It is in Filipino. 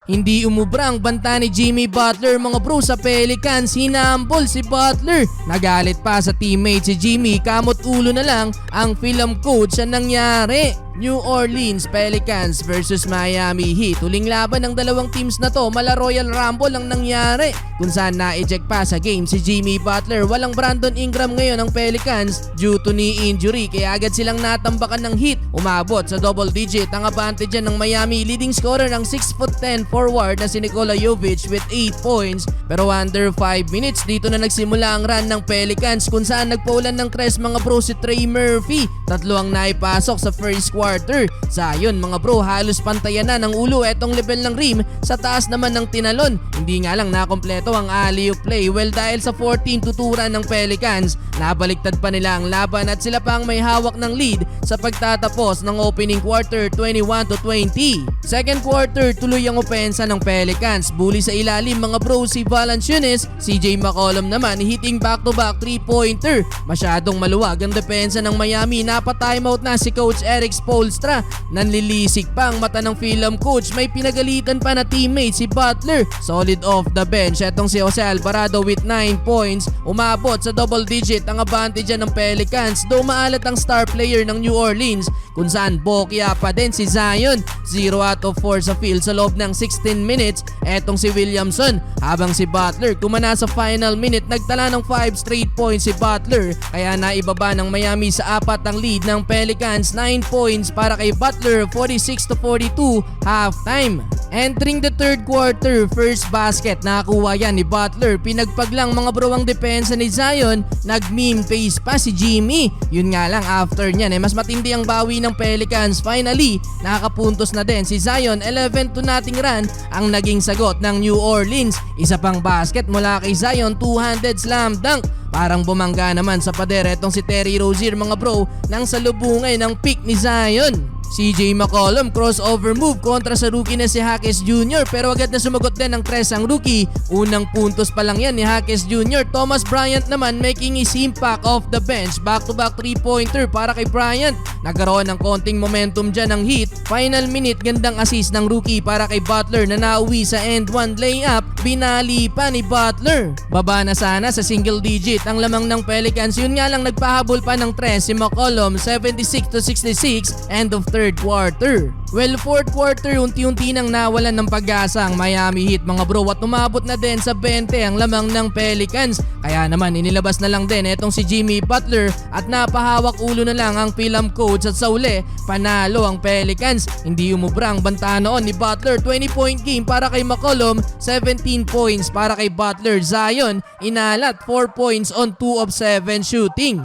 Hindi umubra ang banta ni Jimmy Butler mga bro sa Pelicans, hinambol si Butler. Nagalit pa sa teammate si Jimmy, kamot ulo na lang ang film coach sa nangyari. New Orleans Pelicans versus Miami Heat. Huling laban ng dalawang teams na to, mala Royal Rumble ang nangyari kung saan na-eject pa sa game si Jimmy Butler. Walang Brandon Ingram ngayon ang Pelicans due to knee injury kaya agad silang natambakan ng Heat. Umabot sa double digit ang advantage ng Miami. Leading scorer ang 6'10" forward na si Nikola Jovic with 8 points. Pero under 5 minutes dito na nagsimula ang run ng Pelicans kung saan nagpaulan ng tres mga bro si Trey Murphy. Tatlo ang naipasok sa first quarter. Zion mga bro, halos pantayan na ng ulo etong level ng rim, sa taas naman ng tinalon. Hindi nga lang nakompleto ang alley-oop play. Well, dahil sa 14 tuturan ng Pelicans, nabaliktad pa nila ang laban at sila pa ang may hawak ng lead sa pagtatapos ng opening quarter 21-20. Second quarter, tuloy ang opensa ng Pelicans. Bully sa ilalim mga bro si Valanciunas, CJ McCollum naman hitting back-to-back 3-pointer. Masyadong maluwag ang depensa ng Miami. Napa-timeout na si Coach Eric Spoelstra. Nanlilisik pa ang mata ng film coach. May pinagalitan pa na teammate si Butler. Solid off the bench etong si Jose Alvarado with 9 points. Umabot sa double digit ang advantage ng Pelicans, though maalat ang star player ng New Orleans kung saan bokya pa din si Zion. 0 out of 4 sa field sa loob ng 16 minutes etong si Williamson, habang si Butler kumana sa final minute. Nagtala ng 5 straight points si Butler kaya naibaba ng Miami sa 4 ang lead ng Pelicans. 9 points para kay Butler, 46-42 halftime. Entering the third quarter, first basket nakakuha yan ni Butler. Pinagpaglang mga bro ang depensa ni Zion, nag-meme face pa si Jimmy. Yun nga lang, after nyan mas matindi ang bawi ng Pelicans. Finally, nakakapuntos na din si Zion. 11-0 run ang naging sagot ng New Orleans. Isa pang basket mula kay Zion, two-handed slam dunk. Parang bumangga naman sa pader etong si Terry Rozier mga bro nang salubungay ng pick ni Zion. CJ McCollum crossover move kontra sa rookie na si Jaques Jr. pero agad na sumagot din ng tres ang rookie. Unang puntos pa lang yan ni Jaques Jr. Thomas Bryant naman making his impact off the bench. Back-to-back 3-pointer para kay Bryant. Nagkaroon ng konting momentum dyan ng Heat. Final minute, gandang assist ng rookie para kay Butler na nauwi sa end one layup. Binali pa ni Butler. Baba na sana sa single digit ang lamang ng Pelicans. Yun nga lang, nagpahabol pa ng tres si McCollum. 76-66 end of third quarter. Well, fourth quarter, unti-unti nang nawalan ng pag-asa ang Miami Heat mga bro at umabot na din sa 20 ang lamang ng Pelicans. Kaya naman inilabas na lang din etong si Jimmy Butler at napahawak ulo na lang ang film coach at sa uli, panalo ang Pelicans. Hindi umubra ang banta noon ni Butler. 20-point game para kay McCollum, 17 points para kay Butler. Zion, inalat 4 points on 2 of 7 shooting.